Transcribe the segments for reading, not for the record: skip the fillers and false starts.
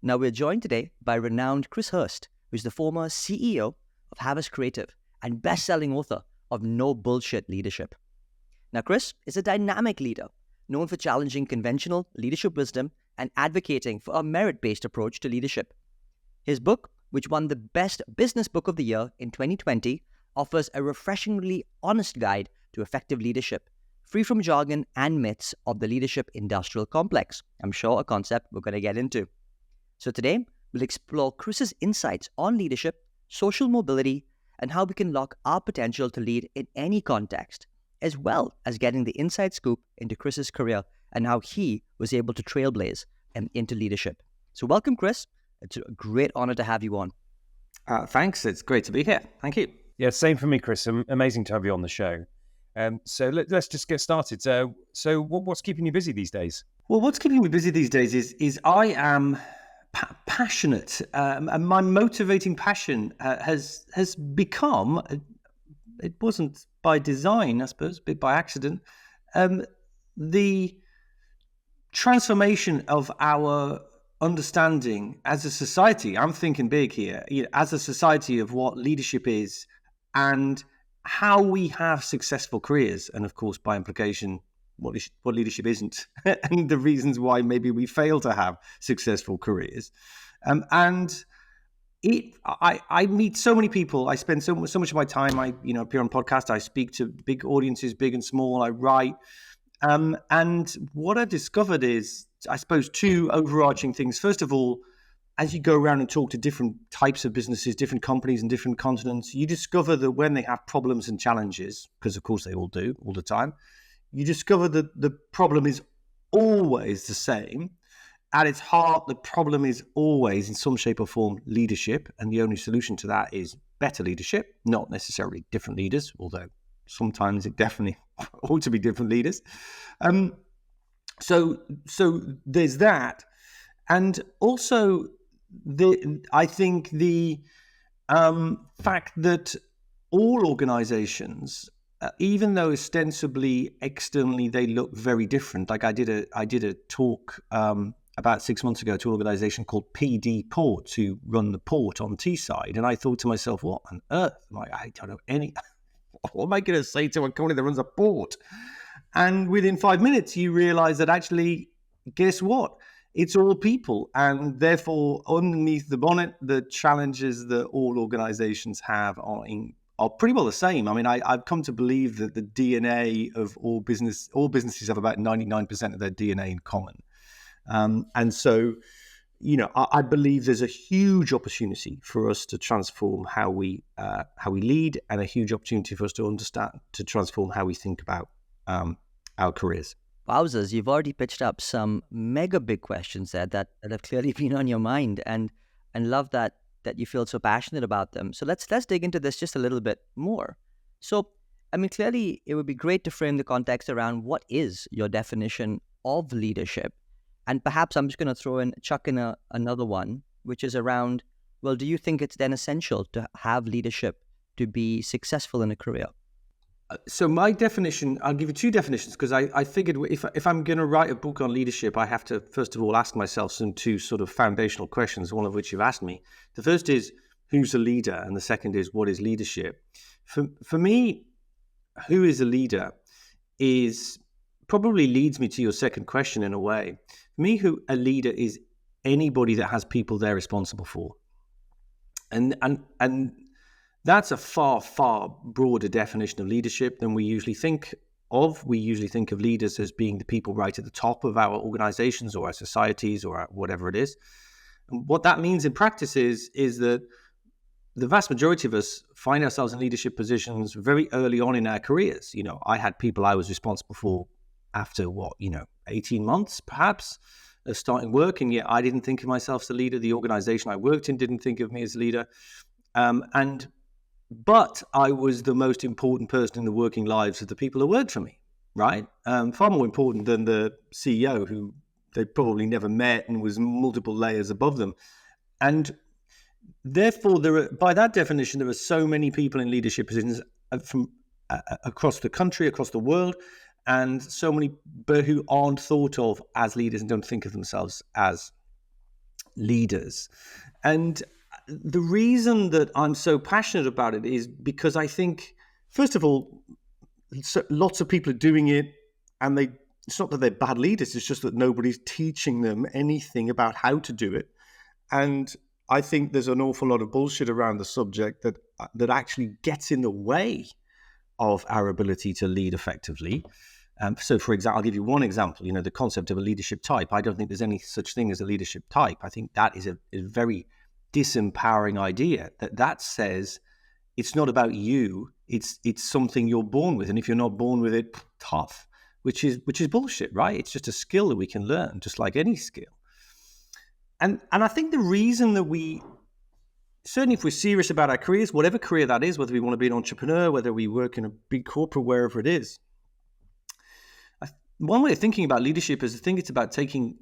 Now, we're joined today by renowned Chris Hirst, who's the former CEO of Havas Creative and best-selling author of No Bullsh Leadership. Now, Chris is a dynamic leader known for challenging conventional leadership wisdom and advocating for a merit-based approach to leadership. His book, which won the Best Business Book of the Year in 2020, offers a refreshingly honest guide to effective leadership, free from jargon and myths of the leadership industrial complex. I'm sure a concept we're going to get into. So today, we'll explore Chris's insights on leadership, social mobility, and how we can lock our potential to lead in any context, as well as getting the inside scoop into Chris's career and how he was able to trailblaze into leadership. So welcome, Chris. It's a great honor to have you on. Thanks. It's great to be here. Thank you. Yeah, same for me, Chris. Amazing to have you on the show. So let's just get started. So what's keeping you busy these days? Well, what's keeping me busy these days is I am passionate, and my motivating passion has become, it wasn't by design, I suppose, but by accident, the transformation of our understanding as a society. I'm thinking big here, as a society, of what leadership is and how we have successful careers, and of course, by implication, what leadership isn't, and the reasons why maybe we fail to have successful careers. I meet so many people. I spend so much of my time. I appear on podcasts. I speak to big audiences, big and small. I write, and what I've discovered is, I suppose, two overarching things. First of all, as you go around and talk to different types of businesses, different companies and different continents, you discover that when they have problems and challenges, because of course they all do all the time, you discover that the problem is always the same. At its heart, the problem is always, in some shape or form, leadership. And the only solution to that is better leadership, not necessarily different leaders, although sometimes it definitely ought to be different leaders. So there's that. And also, I think the fact that all organizations, even though ostensibly externally they look very different, like I did a talk about 6 months ago to an organization called PD Ports, who run the port on Teesside, and I thought to myself, what on earth? I don't know any. What am I going to say to a company that runs a port? And within 5 minutes, you realize that actually, guess what? It's all people, and therefore, underneath the bonnet, the challenges that all organizations have are pretty well the same. I mean, I've come to believe that the DNA of all businesses have about 99% of their DNA in common. And so, I believe there's a huge opportunity for us to transform how we lead, and a huge opportunity for us to transform how we think about our careers. Wowzers, you've already pitched up some mega big questions there that have clearly been on your mind, and love that you feel so passionate about them. So let's dig into this just a little bit more. So, I mean, clearly it would be great to frame the context around what is your definition of leadership. And perhaps I'm just going to chuck in another one, which is around, well, do you think it's then essential to have leadership to be successful in a career? So my definition, I'll give you two definitions, because I figured if I'm going to write a book on leadership, I have to, first of all, ask myself two sort of foundational questions, one of which you've asked me. The first is, who's a leader? And the second is, what is leadership? For me, who is a leader probably leads me to your second question in a way. For me, who a leader is anybody that has people they're responsible for. And that's a far, far broader definition of leadership than we usually think of. We usually think of leaders as being the people right at the top of our organizations or our societies or whatever it is. And what that means in practice is that the vast majority of us find ourselves in leadership positions very early on in our careers. I had people I was responsible for after 18 months, perhaps, of starting work. And yet I didn't think of myself as a leader. The organization I worked in didn't think of me as a leader. But I was the most important person in the working lives of the people who worked for me, right? Far more important than the CEO, who they probably never met and was multiple layers above them. And therefore, by that definition, there are so many people in leadership positions from across the country, across the world, and so many who aren't thought of as leaders and don't think of themselves as leaders. And the reason that I'm so passionate about it is because I think, first of all, lots of people are doing it, and it's not that they're bad leaders, it's just that nobody's teaching them anything about how to do it. And I think there's an awful lot of bullshit around the subject that actually gets in the way of our ability to lead effectively. So, for example, I'll give you one example. The concept of a leadership type. I don't think there's any such thing as a leadership type. I think that is a very disempowering idea. That says it's not about you. It's something you're born with, and if you're not born with it, tough. Which is bullshit, right? It's just a skill that we can learn, just like any skill. And I think the reason that certainly if we're serious about our careers, whatever career that is, whether we want to be an entrepreneur, whether we work in a big corporate, wherever it is, one way of thinking about leadership is I think it's about taking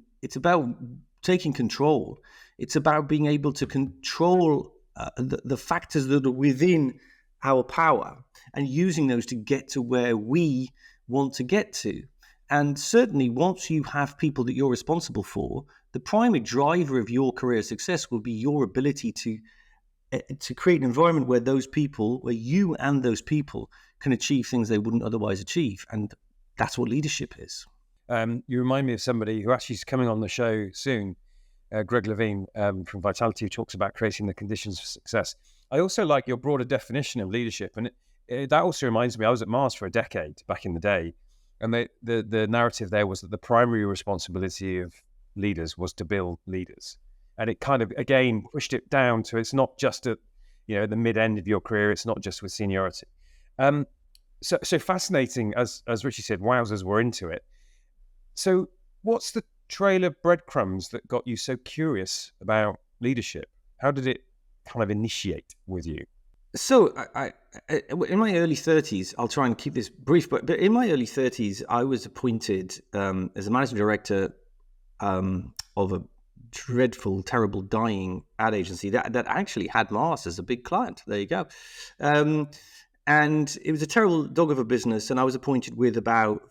control. It's about being able to control the factors that are within our power and using those to get to where we want to get to. And certainly once you have people that you're responsible for, the primary driver of your career success will be your ability to create an environment where you and those people can achieve things they wouldn't otherwise achieve. And that's what leadership is. You remind me of somebody who actually is coming on the show soon, Greg Levine from Vitality, who talks about creating the conditions for success. I also like your broader definition of leadership. And that also reminds me, I was at Mars for a decade back in the day. And the narrative there was that the primary responsibility of leaders was to build leaders. And it kind of, again, pushed it down to it's not just at the mid-end of your career. It's not just with seniority. So fascinating, as Richie said, wowzers, we're into it. So what's the trail of breadcrumbs that got you so curious about leadership? How did it kind of initiate with you? So I in my early 30s, I'll try and keep this brief, but in my early 30s, I was appointed as a managing director of a dreadful, terrible, dying ad agency that actually had Mars as a big client. There you go. And it was a terrible dog of a business, and I was appointed with about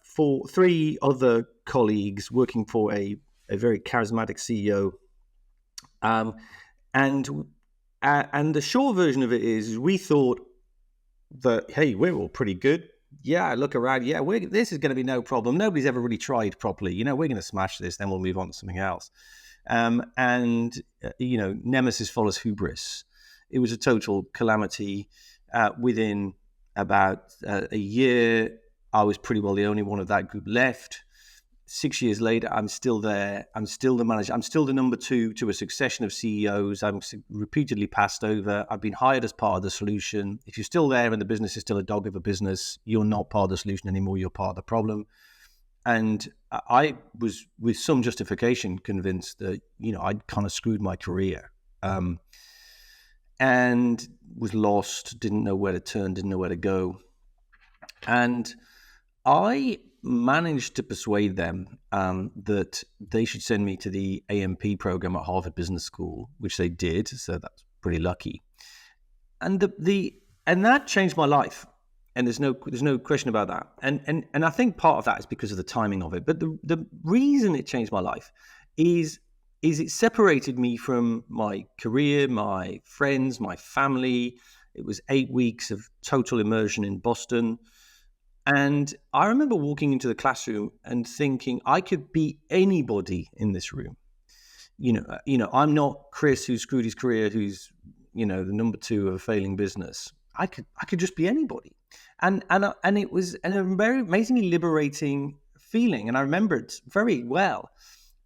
three other colleagues working for a very charismatic CEO. And the short version of it is we thought that, hey, we're all pretty good. Yeah, I look around. Yeah, this is going to be no problem. Nobody's ever really tried properly. We're going to smash this, then we'll move on to something else. Nemesis follows hubris. It was a total calamity. Within about a year, I was pretty well the only one of that group left. 6 years later, I'm still there. I'm still the manager. I'm still the number two to a succession of CEOs. I'm repeatedly passed over. I've been hired as part of the solution. If you're still there and the business is still a dog of a business, you're not part of the solution anymore. You're part of the problem. And I was, with some justification, convinced that, I'd kind of screwed my career. And was lost, didn't know where to turn, didn't know where to go. And I managed to persuade them that they should send me to the AMP program at Harvard Business School, which they did. So that's pretty lucky. And that changed my life. And there's no question about that. And I think part of that is because of the timing of it. But the reason it changed my life is it separated me from my career, my friends, my family. It was 8 weeks of total immersion in Boston. And I remember walking into the classroom and thinking I could be anybody in this room. I'm not Chris who screwed his career, who's, the number two of a failing business. I could just be anybody. And it was a very amazingly liberating feeling. And I remember it very well.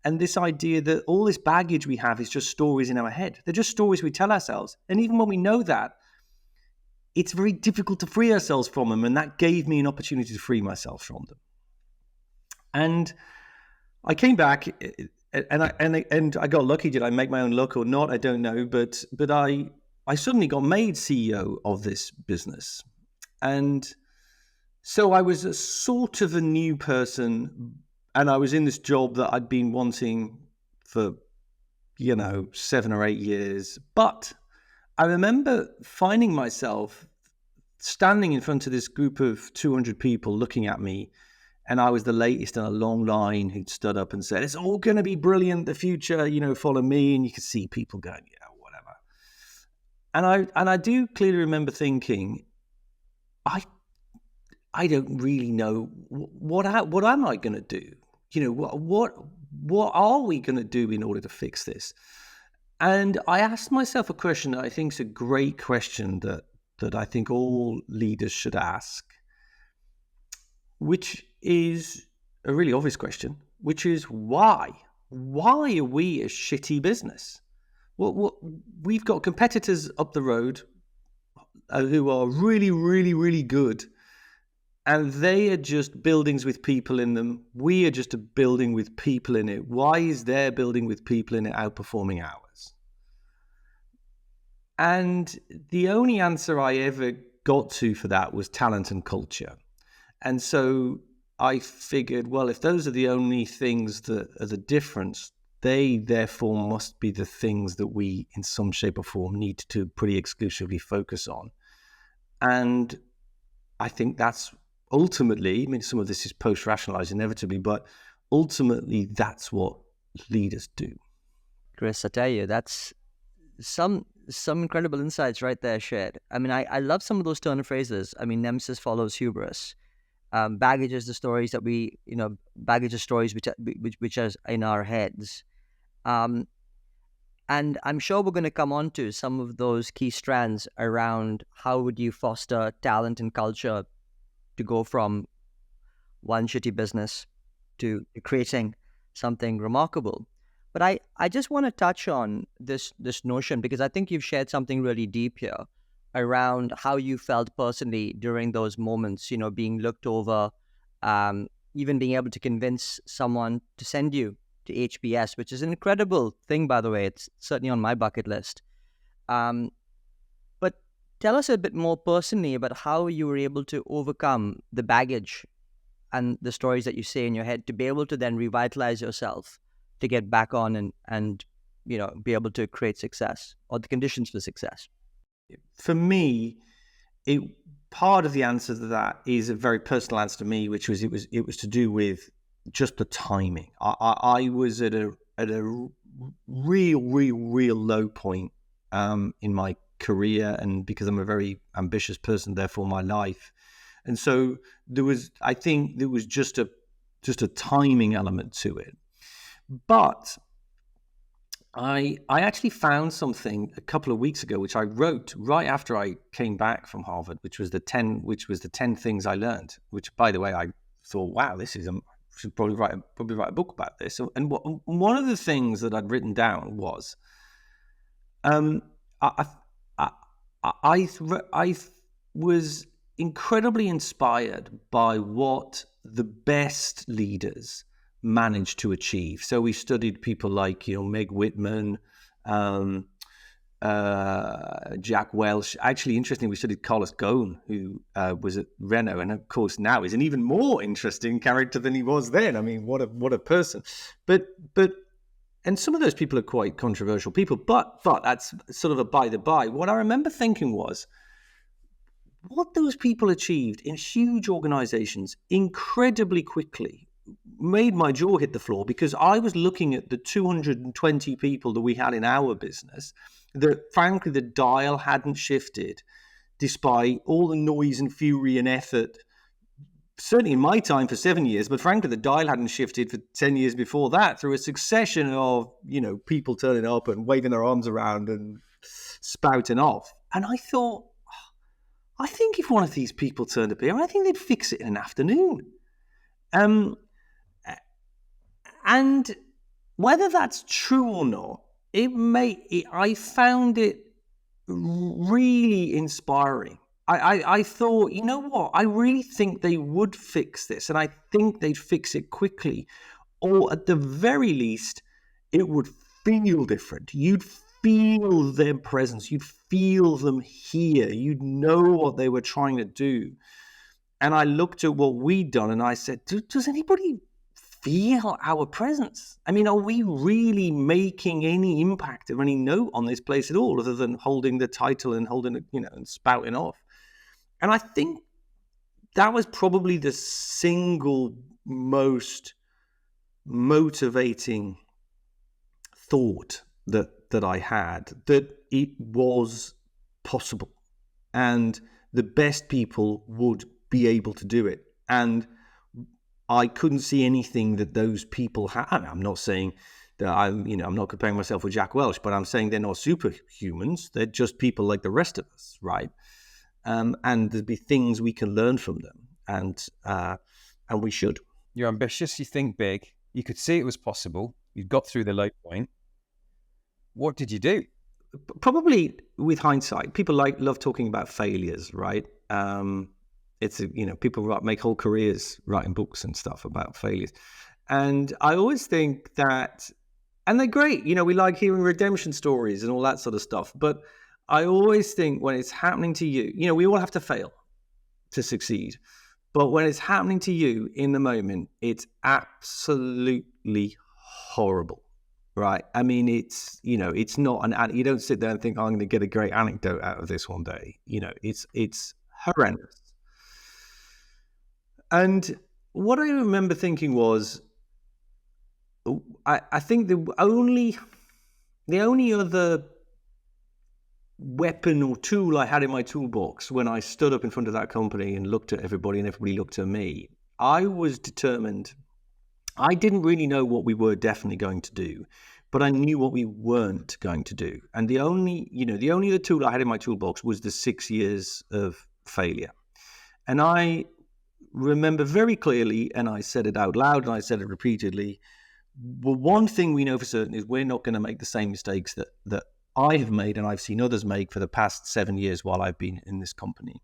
And this idea that all this baggage we have is just stories in our head. They're just stories we tell ourselves. And even when we know that, it's very difficult to free ourselves from them. And that gave me an opportunity to free myself from them. And I came back and I got lucky. Did I make my own luck or not? I don't know. But I suddenly got made CEO of this business. And so I was a sort of a new person. And I was in this job that I'd been wanting for, 7 or 8 years. But I remember finding myself standing in front of this group of 200 people looking at me And I was the latest in a long line who'd stood up and said, it's all going to be brilliant, the future, follow me. And you could see people going, yeah, whatever. And I do clearly remember thinking, I don't really know what am I going to do? What are we going to do in order to fix this? And I asked myself a question that I think is a great question that I think all leaders should ask, which is a really obvious question, which is why? Why are we a shitty business? We've got competitors up the road who are really, really, really good, and they are just buildings with people in them. We are just a building with people in it. Why is their building with people in it outperforming ours? And the only answer I ever got to for that was talent and culture. And so I figured, well, if those are the only things that are the difference, they therefore must be the things that we, in some shape or form, need to pretty exclusively focus on. And I think that's ultimately, some of this is post-rationalized inevitably, but ultimately that's what leaders do. Chris, I tell you, that's some incredible insights right there shared. I love some of those turn of phrases. Nemesis follows hubris. Baggage is the stories that baggage is stories which are in our heads. And I'm sure we're going to come on to some of those key strands around how would you foster talent and culture to go from one shitty business to creating something remarkable. But I just want to touch on this notion, because I think you've shared something really deep here around how you felt personally during those moments, being looked over, even being able to convince someone to send you to HBS, which is an incredible thing, by the way. It's certainly on my bucket list. But tell us a bit more personally about how you were able to overcome the baggage and the stories that you say in your head to be able to then revitalize yourself, to get back on and be able to create success, or the conditions for success. For me, part of the answer to that is a very personal answer to me, which was it was to do with just the timing. I was at a real low point in my career, and because I'm a very ambitious person, therefore my life, and so I think there was just a timing element to it. But I actually found something a couple of weeks ago, which I wrote right after I came back from Harvard, which was the 10 things I learned. Which, by the way, I thought, wow, I should probably write a book about this. And one of the things that I'd written down was, I was incredibly inspired by what the best leaders managed to achieve. So we studied people like Meg Whitman, Jack Welch. Actually, interestingly, we studied Carlos Ghosn, who was at Renault, and of course now is an even more interesting character than he was then. What a person! But and some of those people are quite controversial people. But that's sort of a by the by. What I remember thinking was, what those people achieved in huge organizations incredibly quickly made my jaw hit the floor, because I was looking at the 220 people that we had in our business, that frankly the dial hadn't shifted despite all the noise and fury and effort, certainly in my time for 7 years, but frankly the dial hadn't shifted for 10 years before that, through a succession of people turning up and waving their arms around and spouting off. And I thought, I think if one of these people turned up here, I think they'd fix it in an afternoon. And whether that's true or not, I found it really inspiring. I thought, you know what? I really think they would fix this, and I think they'd fix it quickly, or at the very least, it would feel different. You'd feel their presence. You'd feel them here. You'd know what they were trying to do. And I looked at what we'd done, and I said, does anybody feel our presence? Are we really making any impact or any note on this place at all, other than holding the title and holding it, and spouting off? And I think that was probably the single most motivating thought that I had, that it was possible and the best people would be able to do it. And I couldn't see anything that those people had. I'm not saying that I'm not comparing myself with Jack Welch, but I'm saying they're not superhumans. They're just people like the rest of us, right? And there'd be things we can learn from them, and we should. You're ambitious. You think big. You could see it was possible. You got through the low point. What did you do? Probably with hindsight, people love talking about failures, right? People make whole careers writing books and stuff about failures. And I always think that, and they're great, we like hearing redemption stories and all that sort of stuff. But I always think when it's happening to you, we all have to fail to succeed. But when it's happening to you in the moment, it's absolutely horrible, right? I mean, it's not you don't sit there and think, I'm going to get a great anecdote out of this one day. It's horrendous. And what I remember thinking was, I think the only other weapon or tool I had in my toolbox when I stood up in front of that company and looked at everybody and everybody looked at me, I was determined. I didn't really know what we were definitely going to do, but I knew what we weren't going to do. And the only other tool I had in my toolbox was the 6 years of failure. And I remember very clearly, and I said it out loud and I said it repeatedly, well, one thing we know for certain is we're not going to make the same mistakes that I have made and I've seen others make for the past 7 years while I've been in this company.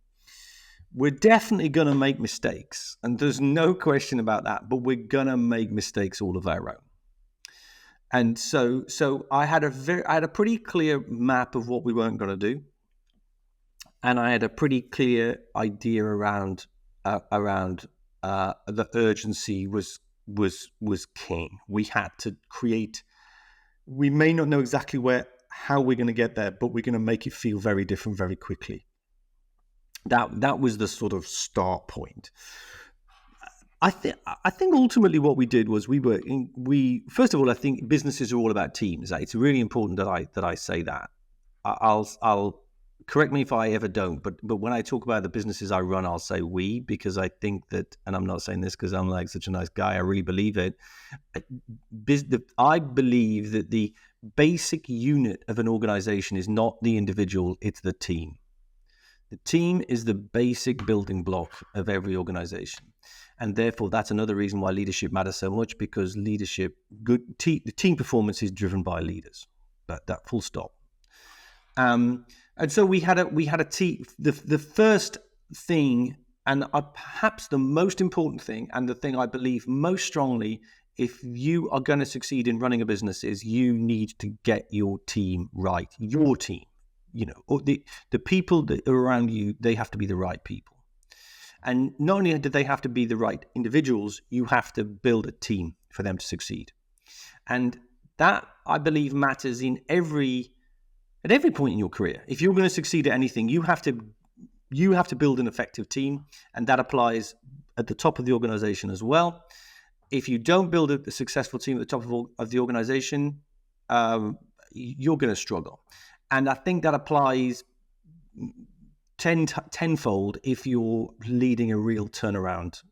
We're definitely going to make mistakes, and there's no question about that, but we're going to make mistakes all of our own. And so I had a pretty clear map of what we weren't going to do. And I had a pretty clear idea around the urgency was king. We had to create. We may not know exactly how we're going to get there, but we're going to make it feel very different very quickly. That was the sort of start point. I think ultimately what we did was we first of all, I think businesses are all about teams. It's really important that I say that. I'll correct me if I ever don't, but when I talk about the businesses I run, I'll say we, because I think that, and I'm not saying this because I'm like such a nice guy, I really believe it. I believe that the basic unit of an organization is not the individual, it's the team. The team is the basic building block of every organization. And therefore, that's another reason why leadership matters so much, because the team performance is driven by leaders. That full stop. And so we had a team. The first thing, and perhaps the most important thing, and the thing I believe most strongly, if you are going to succeed in running a business, is you need to get your team right. Your team, the people that are around you, they have to be the right people. And not only do they have to be the right individuals, you have to build a team for them to succeed. And that, I believe, matters at every point in your career. If you're going to succeed at anything, you have to build an effective team, and that applies at the top of the organization as well. If you don't build a successful team at the top of the organization, you're going to struggle. And I think that applies tenfold if you're leading a real turnaround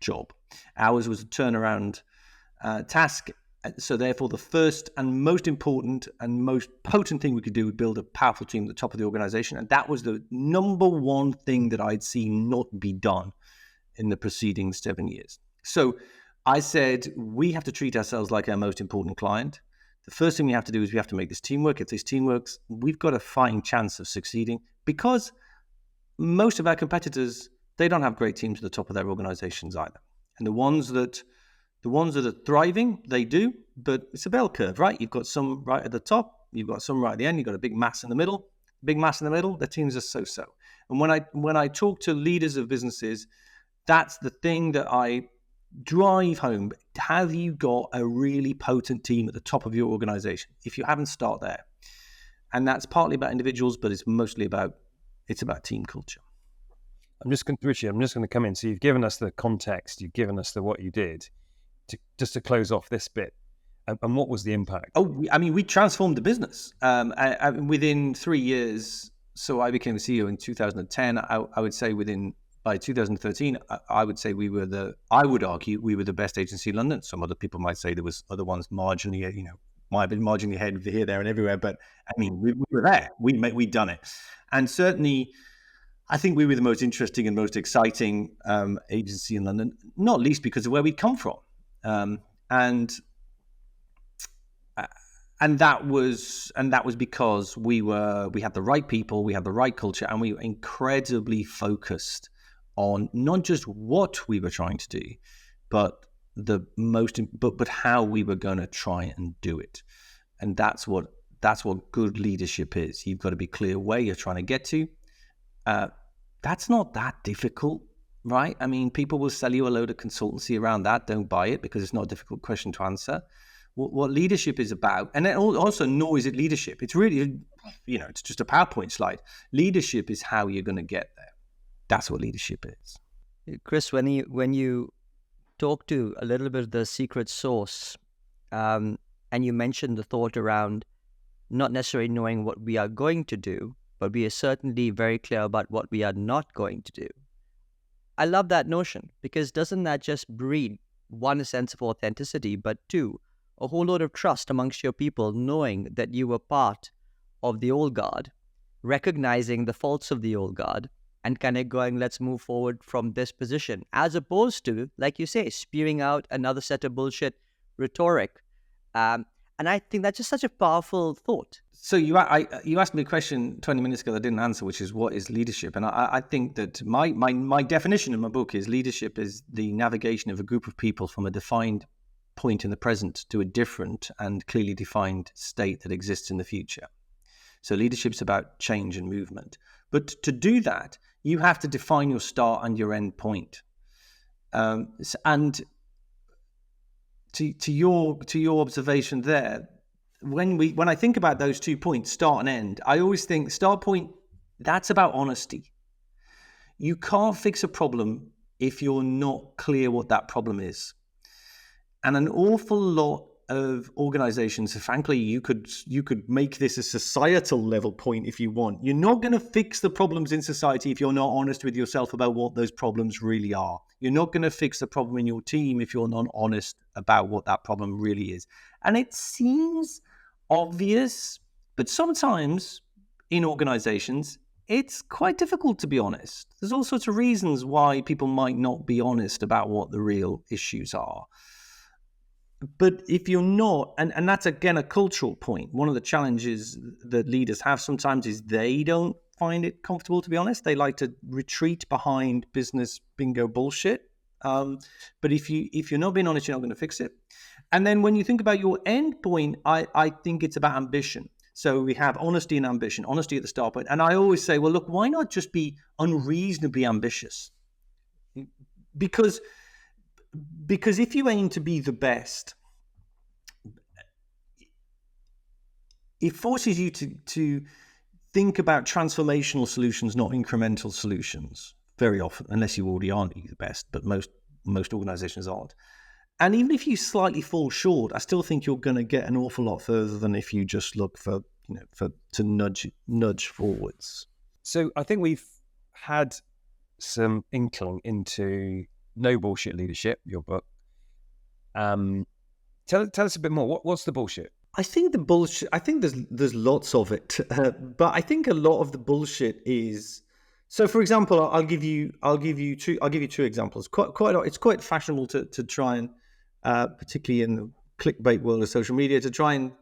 job. Ours was a turnaround task. So therefore, the first and most important and most potent thing we could do would build a powerful team at the top of the organization. And that was the number one thing that I'd seen not be done in the preceding 7 years. So I said, we have to treat ourselves like our most important client. The first thing we have to do is we have to make this team work. If this team works, we've got a fighting chance of succeeding, because most of our competitors, they don't have great teams at the top of their organizations either. And the ones that are thriving, they do, but it's a bell curve, right? You've got some right at the top, you've got some right at the end, you've got a big mass in the middle. Big mass in the middle, their teams are so-so. And when I talk to leaders of businesses, that's the thing that I drive home. Have you got a really potent team at the top of your organization? If you haven't, start there. And that's partly about individuals, but it's mostly about team culture. Richie, I'm just going to come in. So you've given us the context, you've given us the what you did. Just to close off this bit, and what was the impact? We transformed the business within 3 years. So I became the CEO in 2010. I would say by 2013, I would argue we were the best agency in London. Some other people might say there was other ones marginally, might have been marginally ahead here, there, and everywhere. But we were there. We'd done it, and certainly, I think we were the most interesting and most exciting agency in London, not least because of where we'd come from, and that was because we had the right people, we had the right culture, and we were incredibly focused on not just what we were trying to do, but how we were going to try and do it. And that's what good leadership is. You've got to be clear where you're trying to get to. That's not that difficult, right? I mean, people will sell you a load of consultancy around that. Don't buy it, because it's not a difficult question to answer. What leadership is about, and then also, nor is it leadership. It's really, it's just a PowerPoint slide. Leadership is how you're going to get there. That's what leadership is. Chris, when you talk to a little bit of the secret sauce, and you mentioned the thought around not necessarily knowing what we are going to do, but we are certainly very clear about what we are not going to do. I love that notion, because doesn't that just breed, one, a sense of authenticity, but two, a whole lot of trust amongst your people, knowing that you were part of the old guard, recognizing the faults of the old guard, and kind of going, let's move forward from this position, as opposed to, like you say, spewing out another set of bullshit rhetoric. And I think that's just such a powerful thought. So you asked me a question 20 minutes ago that I didn't answer, which is, what is leadership? And I think that my definition in my book is, leadership is the navigation of a group of people from a defined point in the present to a different and clearly defined state that exists in the future. So leadership's about change and movement. But to do that, you have to define your start and your end point. And to your observation there, when I think about those 2 points, start and end, I always think start point, that's about honesty. You can't fix a problem if you're not clear what that problem is. And an awful lot of organizations, frankly, you could make this a societal level point if you want. You're not going to fix the problems in society if you're not honest with yourself about what those problems really are. You're not going to fix the problem in your team if you're not honest about what that problem really is. And it seems obvious, but sometimes in organizations, it's quite difficult to be honest. There's all sorts of reasons why people might not be honest about what the real issues are. But if you're not, and that's again a cultural point, one of the challenges that leaders have sometimes is they don't find it comfortable to be honest. They like to retreat behind business bingo bullshit. But if you're not being honest, you're not going to fix it. And then when you think about your end point, I think it's about ambition. So we have honesty and ambition, honesty at the start point. And I always say, well, look, why not just be unreasonably ambitious? Because if you aim to be the best, it forces you to think about transformational solutions, not incremental solutions, very often, unless you already aren't the best, but most organizations aren't. And even if you slightly fall short, I still think you're going to get an awful lot further than if you just look to nudge forwards. So I think we've had some inkling into No Bullshit Leadership, your book. Tell us a bit more. What's the bullshit? I think the bullshit. I think there's lots of it, but I think a lot of the bullshit is. So, for example, I'll give you two examples. It's quite fashionable to try and, particularly in the clickbait world of social media, to try and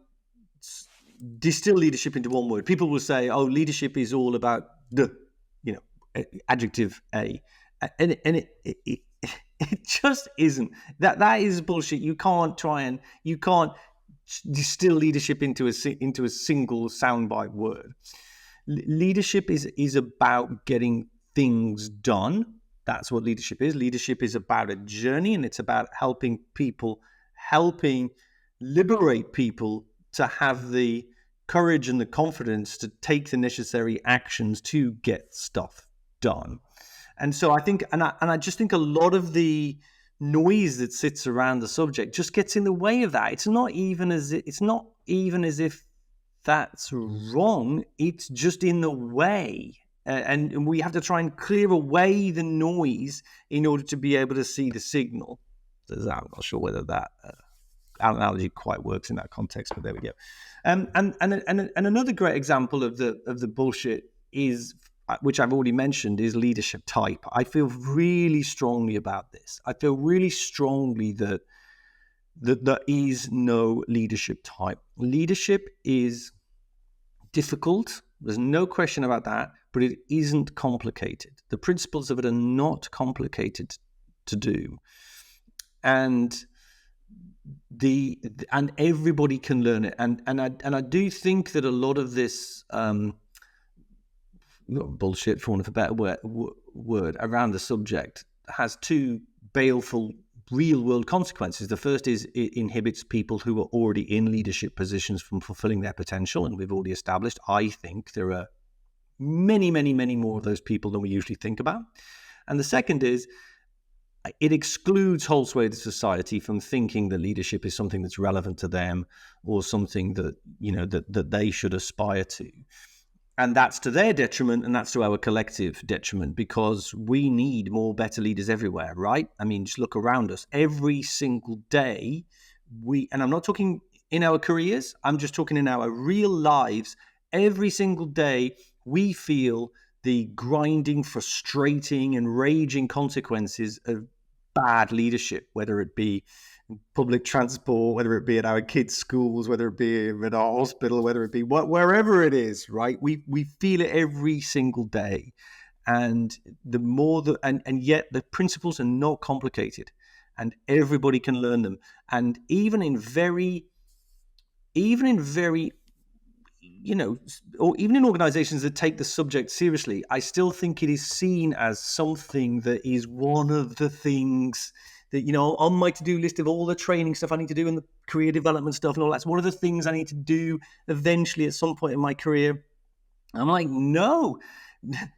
distill leadership into one word. People will say, "Oh, leadership is all about the, adjective A," and it just isn't. That is bullshit. You can't distill leadership into a single soundbite word. Leadership is about getting things done. That's what leadership is. Leadership is about a journey, and it's about helping liberate people to have the courage and the confidence to take the necessary actions to get stuff done. And so I think, and I just think a lot of the noise that sits around the subject just gets in the way of that. It's not even as if that's wrong. It's just in the way, and we have to try and clear away the noise in order to be able to see the signal. I'm not sure whether that analogy quite works in that context, but there we go. And another great example of the bullshit is, which I've already mentioned, is leadership type. I feel really strongly about this. I feel really strongly that there is no leadership type. Leadership is difficult. There's no question about that, but it isn't complicated. The principles of it are not complicated to do. And everybody can learn it. And I do think that a lot of this bullshit, for want of a better word, around the subject has two baleful real-world consequences. The first is it inhibits people who are already in leadership positions from fulfilling their potential, and we've already established, I think, there are many, many, many more of those people than we usually think about. And the second is it excludes whole swathes of society from thinking that leadership is something that's relevant to them or something that, that they should aspire to. And that's to their detriment, and that's to our collective detriment, because we need more better leaders everywhere, right? I mean, just look around us. Every single day, and I'm not talking in our careers, I'm just talking in our real lives. Every single day, we feel the grinding, frustrating, and raging consequences of bad leadership, whether it be public transport, whether it be at our kids' schools, whether it be at our hospital, whether it be wherever it is, right? We feel it every single day. And the more and yet the principles are not complicated, and everybody can learn them. And even in very, or even in organizations that take the subject seriously, I still think it is seen as something that is one of the things that, on my to-do list of all the training stuff I need to do and the career development stuff and all that's one of the things I need to do eventually at some point in my career. I'm like, no,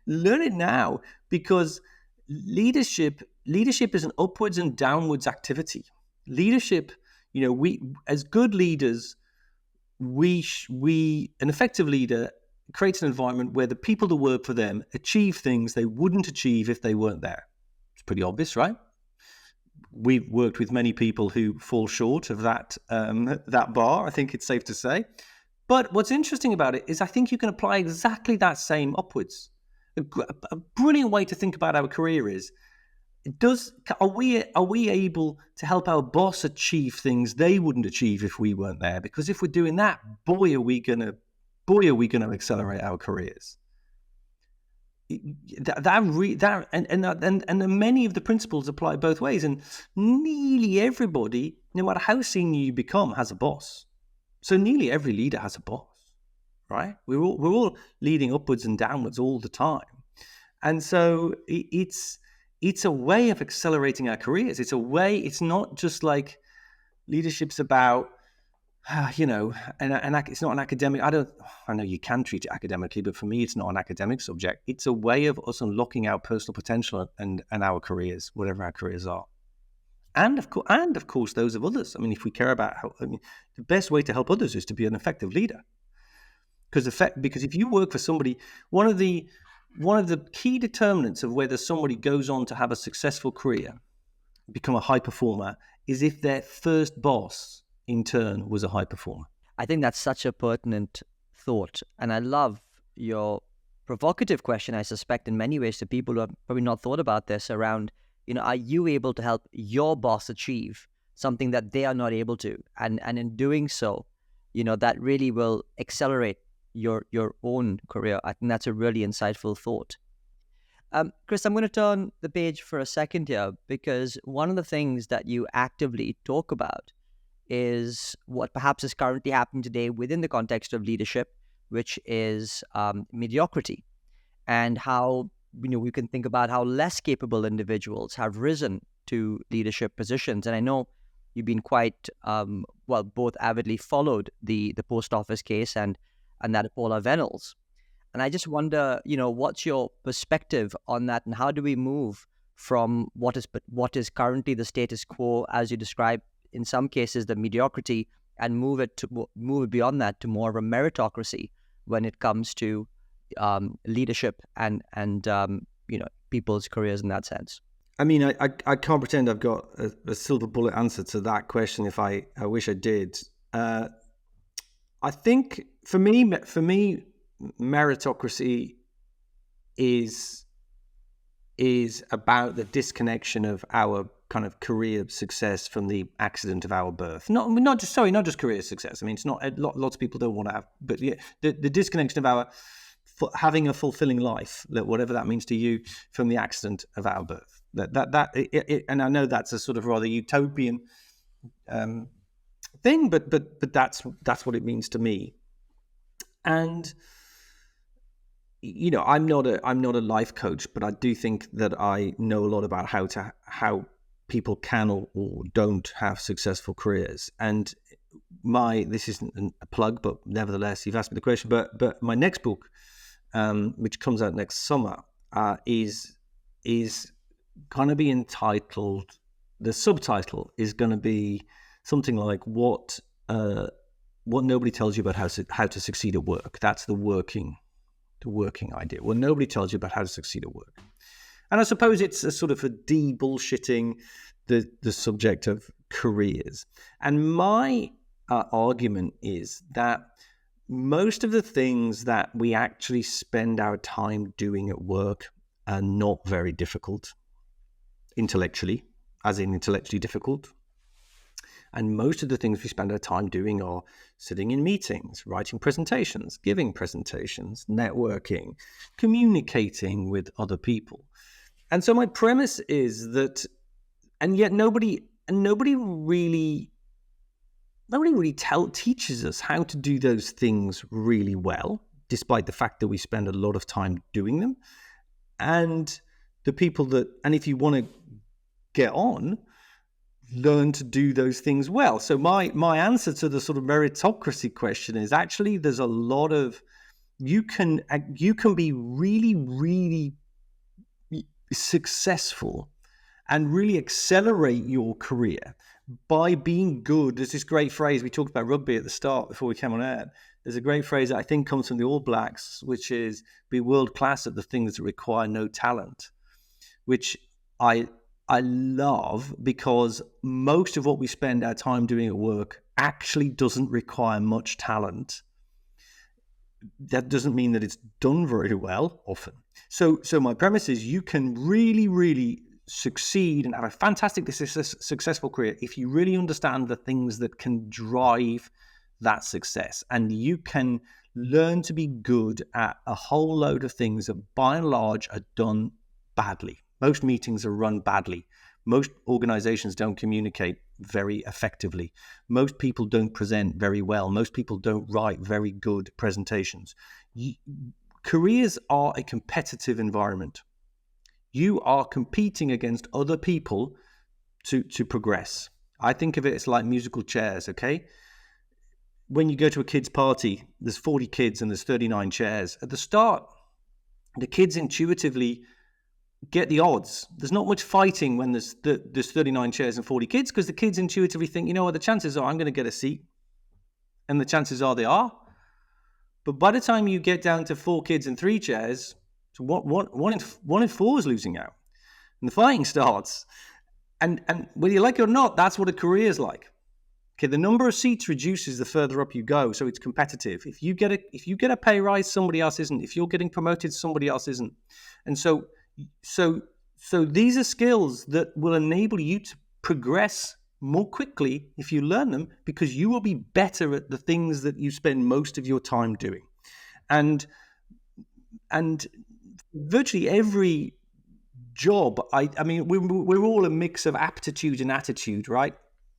learn it now, because leadership is an upwards and downwards activity. Leadership, we as good leaders, an effective leader creates an environment where the people that work for them achieve things they wouldn't achieve if they weren't there. It's pretty obvious, right? We've worked with many people who fall short of that bar, I think it's safe to say. But what's interesting about it is I think you can apply exactly that same upwards. A brilliant way to think about our career is, are we able to help our boss achieve things they wouldn't achieve if we weren't there? Because if we're doing that, boy, are we gonna accelerate our careers. And many of the principles apply both ways, and nearly everybody, no matter how senior you become, has a boss. So nearly every leader has a boss, right? We're all leading upwards and downwards all the time, and so it's a way of accelerating our careers. It's a way. It's not just like leadership's about, and it's not an academic. I know you can treat it academically, but for me, it's not an academic subject. It's a way of us unlocking our personal potential and our careers, whatever our careers are, and of course those of others. I mean, if we care about the best way to help others is to be an effective leader, because if you work for somebody, one of the key determinants of whether somebody goes on to have a successful career, become a high performer, is if their first boss in turn was a high performer. I think that's such a pertinent thought. And I love your provocative question, I suspect, in many ways to people who have probably not thought about this around, are you able to help your boss achieve something that they are not able to? And in doing so, that really will accelerate your own career. I think that's a really insightful thought. Chris, I'm going to turn the page for a second here, because one of the things that you actively talk about is what perhaps is currently happening today within the context of leadership, which is mediocrity, and how we can think about how less capable individuals have risen to leadership positions. And I know you've been quite both avidly followed the post office case and that of Paula Venables. And I just wonder, what's your perspective on that, and how do we move from what is currently the status quo, as you describe, in some cases the mediocrity, and move it beyond that to more of a meritocracy when it comes to leadership and people's careers in that sense? I mean, I can't pretend I've got a silver bullet answer to that question. If I wish I did. I think for me, meritocracy is about the disconnection of our kind of career success from the accident of our birth. Not just career success. I mean, it's not lots of people don't want to have, but yeah, the disconnection of our having a fulfilling life, whatever that means to you, from the accident of our birth. And I know that's a sort of rather utopian thing, but that's what it means to me. And I'm not a life coach, but I do think that I know a lot about how people can or don't have successful careers. And this isn't a plug, but nevertheless, you've asked me the question. But my next book, which comes out next summer, is going to be entitled. The subtitle is going to be something like what nobody tells you about how to succeed at work. That's the working idea. Well, nobody tells you about how to succeed at work. And I suppose it's a sort of a de-bullshitting the subject of careers. And my argument is that most of the things that we actually spend our time doing at work are not very difficult intellectually, as in intellectually difficult. And most of the things we spend our time doing are sitting in meetings, writing presentations, giving presentations, networking, communicating with other people. And so my premise is that, and yet nobody really teaches us how to do those things really well, despite the fact that we spend a lot of time doing them. And if you want to get on, learn to do those things well. So my answer to the sort of meritocracy question is actually there's a lot of, you can be really, really successful and really accelerate your career by being good. There's this great phrase, we talked about rugby at the start before we came on air. There's a great phrase that I think comes from the All Blacks, which is be world class at the things that require no talent, which I love, because most of what we spend our time doing at work actually doesn't require much talent. That doesn't mean that it's done very well often. So my premise is you can really, really succeed and have a fantastic, successful career if you really understand the things that can drive that success. And you can learn to be good at a whole load of things that by and large are done badly. Most meetings are run badly. Most organizations don't communicate very effectively. Most people don't present very well. Most people don't write very good presentations. Careers are a competitive environment. You are competing against other people to progress. I think of it as like musical chairs, okay? When you go to a kid's party, there's 40 kids and there's 39 chairs. At the start, the kids intuitively get the odds. There's not much fighting when there's 39 chairs and 40 kids, because the kids intuitively think, what, the chances are I'm going to get a seat. And the chances are they are. But by the time you get down to 4 kids and 3 chairs, so one in 4 is losing out. And the fighting starts. And whether you like it or not, that's what a career is like. Okay, the number of seats reduces the further up you go, so it's competitive. If you get a pay rise, somebody else isn't. If you're getting promoted, somebody else isn't. And so these are skills that will enable you to progress more quickly if you learn them, because you will be better at the things that you spend most of your time doing. And virtually every job, I mean, we're all a mix of aptitude and attitude, right?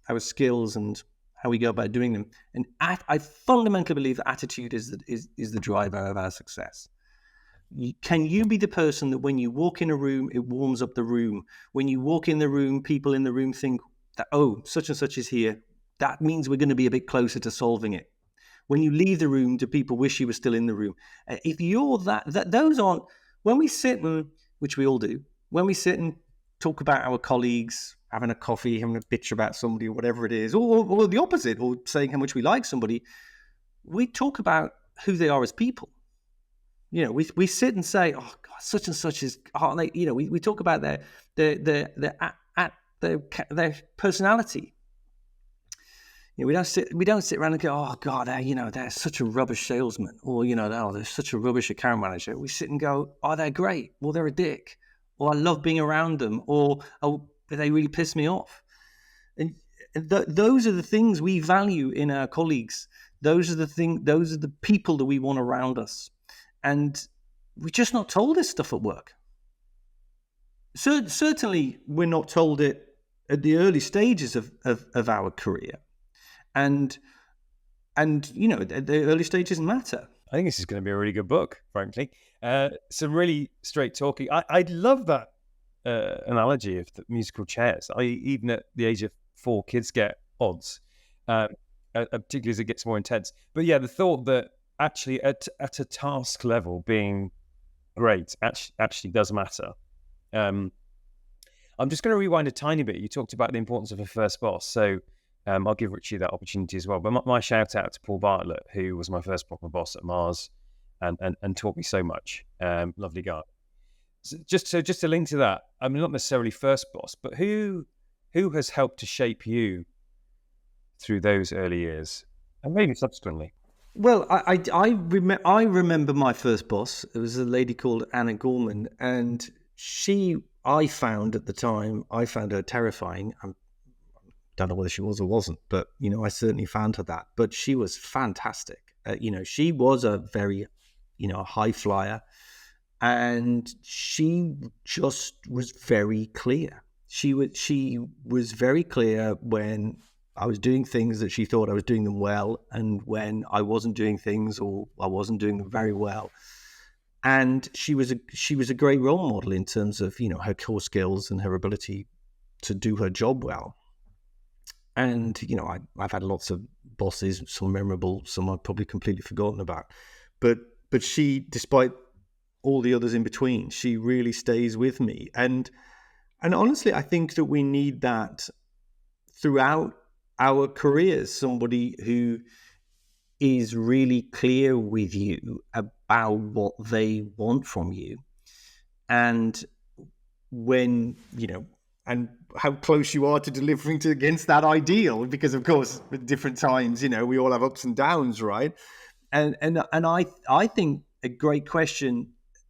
Our skills and how we go about doing them. And I fundamentally believe that attitude is the driver of our success. Can you be the person that when you walk in a room, it warms up the room? When you walk in the room, people in the room think that, oh, such and such is here. That means we're going to be a bit closer to solving it. When you leave the room, do people wish you were still in the room? If you're those aren't, when we sit and, which we all do, when we sit and talk about our colleagues, having a coffee, having a bitch about somebody, or whatever it is, or the opposite, or saying how much we like somebody, we talk about who they are as people. You know, we sit and say, oh God, such and such is, oh, they, you know, we talk about their personality. You know, we don't sit around and go, oh God, they're such a rubbish salesman, or they're such a rubbish account manager. We sit and go, oh, they're great, or they're a dick, or I love being around them, or oh, they really piss me off. And those are the things we value in our colleagues. Those are the people that we want around us. And we're just not told this stuff at work. Certainly, we're not told it at the early stages of our career. And the early stages matter. I think this is going to be a really good book, frankly. Some really straight talking. I love that analogy of the musical chairs. Even at the age of 4, kids get odds, particularly as it gets more intense. But yeah, the thought that actually at a task level being great actually does matter. I'm just going to rewind a tiny bit. You talked about the importance of a first boss. So I'll give Richie that opportunity as well. But my shout out to Paul Bartlett, who was my first proper boss at Mars and taught me so much. Lovely guy. So just to link to that, I mean, not necessarily first boss, but who has helped to shape you through those early years and maybe subsequently? Well, I remember my first boss. It was a lady called Anna Gorman, and I found her terrifying. I don't know whether she was or wasn't, but I certainly found her that. But she was fantastic. She was a very, high flyer, and she just was very clear. She was very clear when I was doing things that she thought I was doing them well, and when I wasn't doing things or I wasn't doing them very well. And she was a great role model in terms of her core skills and her ability to do her job well. And I've had lots of bosses, some memorable, some I've probably completely forgotten about, but she, despite all the others in between, she really stays with me. And honestly, I think that we need that throughout our careers, somebody who is really clear with you about what they want from you, and when and how close you are to delivering against that ideal, because of course at different times we all have ups and downs, right? And I think a great question,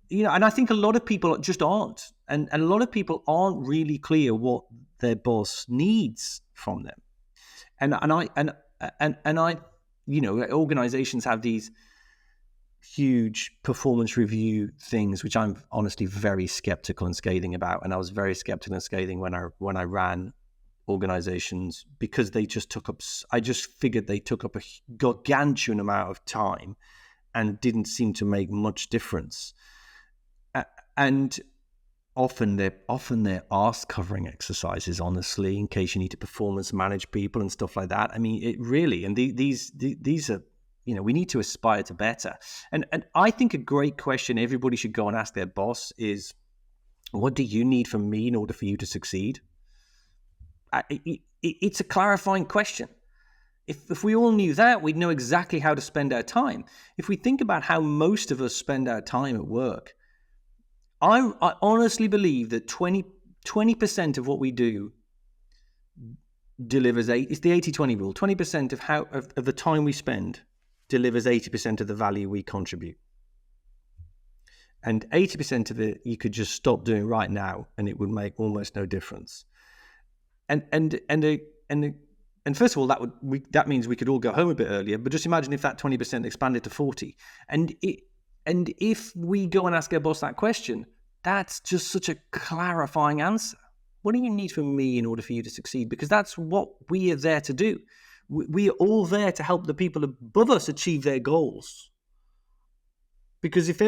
and I think a lot of people just aren't, and a lot of people aren't really clear what their boss needs from them. And I organizations have these huge performance review things, which I'm honestly very skeptical and scathing about. And I was very skeptical and scathing when I ran organizations, because I just figured they took up a gargantuan amount of time and didn't seem to make much difference. And often they're arse covering exercises, honestly, in case you need to performance manage people and stuff like that. I mean, it really, and these are, we need to aspire to better. And I think a great question everybody should go and ask their boss is, what do you need from me in order for you to succeed? It's a clarifying question. If we all knew that, we'd know exactly how to spend our time. If we think about how most of us spend our time at work, I honestly believe that 20% of what we do delivers it's the 80-20 rule. 20% of the time we spend delivers 80% of the value we contribute. And 80% of it you could just stop doing right now, and it would make almost no difference. And first of all, that means we could all go home a bit earlier. But just imagine if that 20% expanded to 40, and if we go and ask our boss that question, that's just such a clarifying answer. What do you need from me in order for you to succeed? Because that's what we are there to do. We are all there to help the people above us achieve their goals. Because if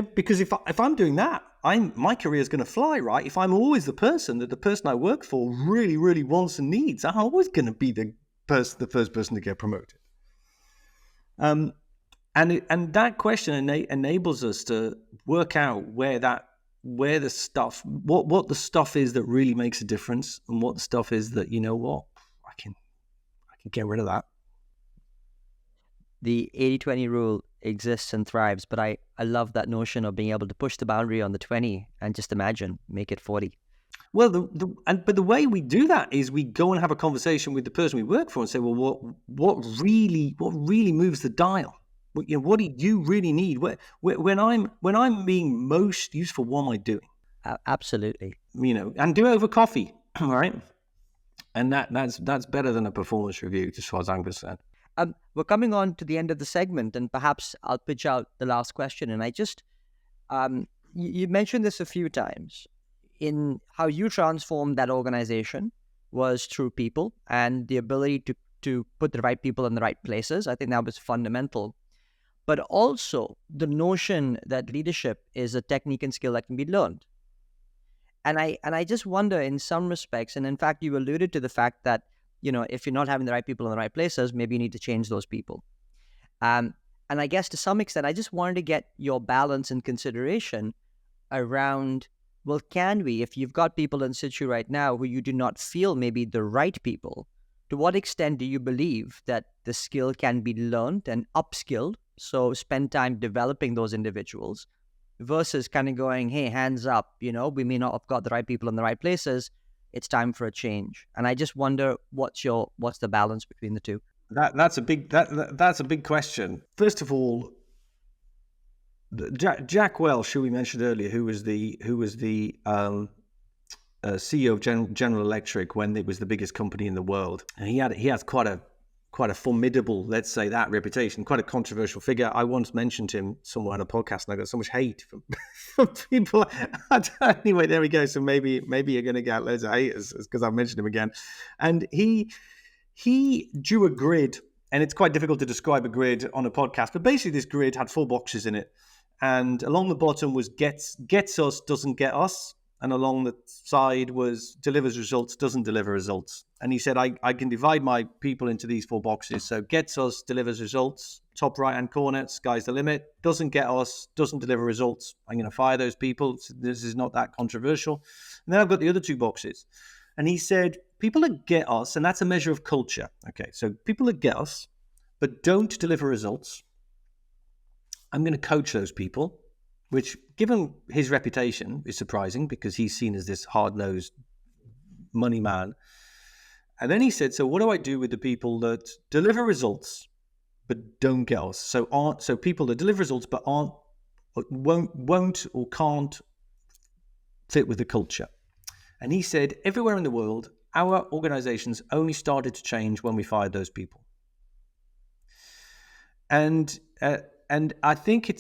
I'm doing that, my career is going to fly, right? If I'm always the person that the person I work for really, really wants and needs, I'm always going to be the first person to get promoted. And that question enables us to work out what the stuff is that really makes a difference, and what the stuff is that, I can get rid of that. The 80-20 rule exists and thrives, but I love that notion of being able to push the boundary on the 20 and just imagine, make it 40. Well, but the way we do that is we go and have a conversation with the person we work for and say, well, what really moves the dial? What do you really need? When I'm being most useful, what am I doing? Absolutely. And do it over coffee, all right? And that's better than a performance review, as far as I'm concerned. We're coming on to the end of the segment, and perhaps I'll pitch out the last question. And I just, you mentioned this a few times, in how you transformed that organization was through people and the ability to put the right people in the right places. I think that was fundamental. But also the notion that leadership is a technique and skill that can be learned. And I just wonder, in some respects, and in fact, you alluded to the fact that, if you're not having the right people in the right places, maybe you need to change those people. And I guess to some extent, I just wanted to get your balance and consideration around, well, can we, if you've got people in situ right now who you do not feel maybe the right people, to what extent do you believe that the skill can be learned and upskilled? So spend time developing those individuals versus kind of going, hey, hands up, we may not have got the right people in the right places. It's time for a change. And I just wonder, what's the balance between the two? That's a big question. First of all, Jack Welch, who we mentioned earlier, who was the CEO of General Electric when it was the biggest company in the world, and he has quite a formidable, let's say, that reputation, quite a controversial figure. I once mentioned him somewhere on a podcast, and I got so much hate from people. Anyway, there we go. So maybe you're going to get loads of haters because I mentioned him again. And he drew a grid, and it's quite difficult to describe a grid on a podcast, but basically this grid had 4 boxes in it. And along the bottom was gets us, doesn't get us. And along the side was delivers results, doesn't deliver results. And he said, I can divide my people into these 4 boxes. So gets us, delivers results, top right-hand corner, sky's the limit. Doesn't get us, doesn't deliver results. I'm going to fire those people. This is not that controversial. And then I've got the other 2 boxes. And he said, people that get us, and that's a measure of culture. Okay, so people that get us, but don't deliver results, I'm going to coach those people, which, given his reputation, is surprising because he's seen as this hard-nosed money man. And then he said, so what do I do with the people that deliver results but don't get us? So people that deliver results but won't or can't fit with the culture. And he said, everywhere in the world, our organizations only started to change when we fired those people. And I think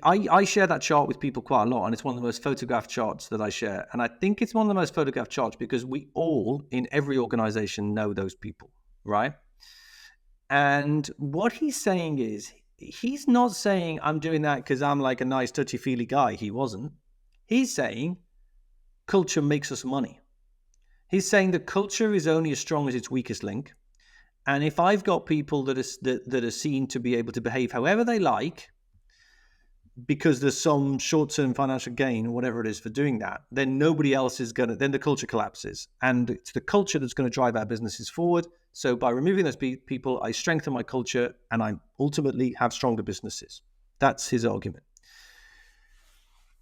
I share that chart with people quite a lot, and it's one of the most photographed charts that I share. And I think it's one of the most photographed charts because we all, in every organization, know those people, right? And what he's saying is, he's not saying I'm doing that because I'm like a nice touchy-feely guy. He wasn't. He's saying culture makes us money. He's saying that culture is only as strong as its weakest link. And if I've got people that are seen to be able to behave however they like, because there's some short-term financial gain or whatever it is for doing that, then nobody else is going to, then the culture collapses. And it's the culture that's going to drive our businesses forward. So by removing those people, I strengthen my culture and I ultimately have stronger businesses. That's his argument.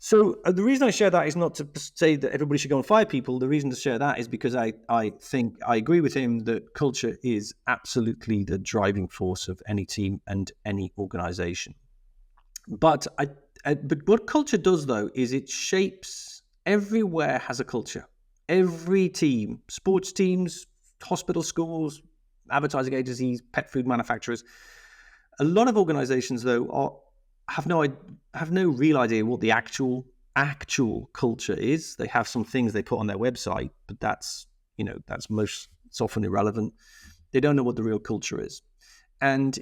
So the reason I share that is not to say that everybody should go and fire people. The reason to share that is because I think I agree with him that culture is absolutely the driving force of any team and any organization. But what culture does, though, is it shapes, everywhere has a culture. Every team, sports teams, hospital, schools, advertising agencies, pet food manufacturers. A lot of organizations, though, have no real idea what the actual culture is. They have some things they put on their website, but that's it's often irrelevant. They don't know what the real culture is. And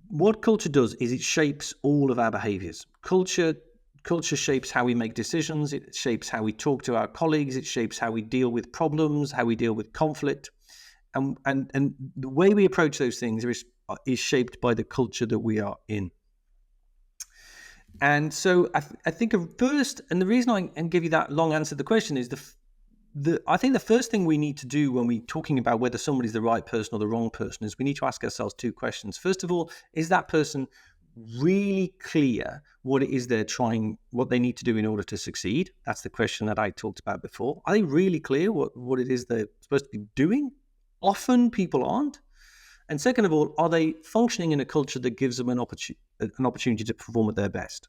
what culture does is it shapes all of our behaviors. Culture shapes how we make decisions. It shapes how we talk to our colleagues. It shapes how we deal with problems, how we deal with conflict. And the way we approach those things is shaped by the culture that we are in. And so I think first, and the reason I can give you that long answer to the question is I think the first thing we need to do when we're talking about whether somebody's the right person or the wrong person is we need to ask ourselves two questions. First of all, is that person really clear what it is what they need to do in order to succeed? That's the question that I talked about before. Are they really clear what it is they're supposed to be doing? Often people aren't. And second of all, are they functioning in a culture that gives them an opportunity to perform at their best?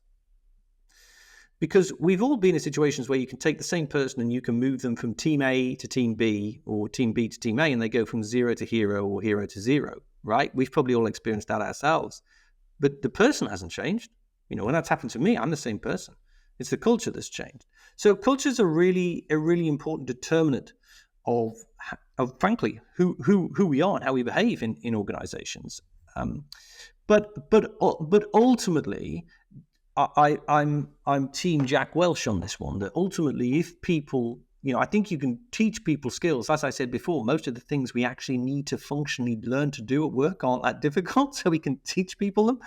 Because we've all been in situations where you can take the same person and you can move them from team A to team B or team B to team A, and they go from 0 to hero or hero to 0, right? We've probably all experienced that ourselves. But the person hasn't changed. When that's happened to me, I'm the same person. It's the culture that's changed. So cultures are really a really important determinant of frankly who we are and how we behave in organizations. But ultimately, I'm Team Jack Welch on this one. That ultimately, if people, I think you can teach people skills. As I said before, most of the things we actually need to functionally learn to do at work aren't that difficult, so we can teach people them.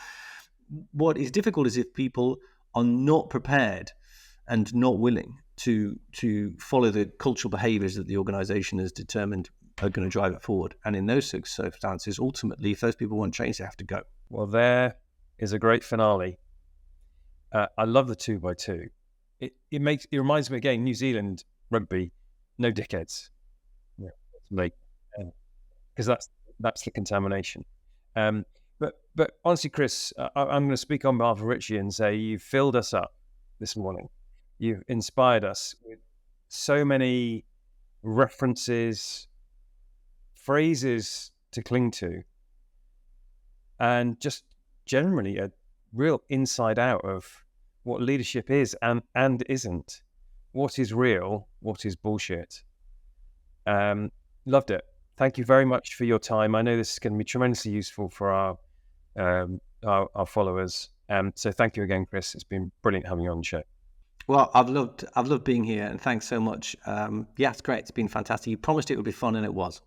What is difficult is if people are not prepared and not willing to follow the cultural behaviors that the organization has determined are going to drive it forward. And in those circumstances, ultimately, if those people won't change, they have to go. Well, there is a great finale. I love the 2x2. It reminds me again, New Zealand rugby, no dickheads. Yeah, because that's the contamination. But honestly, Chris, I'm going to speak on behalf of Richie and say you filled us up this morning. You've inspired us with so many references, phrases to cling to, and just generally a real inside out of what leadership is and isn't. What is real? What is bullshit? Loved it. Thank you very much for your time. I know this is going to be tremendously useful for our followers. So thank you again, Chris. It's been brilliant having you on the show. Well, I've loved being here, and thanks so much. Yeah, it's great. It's been fantastic. You promised it would be fun, and it was.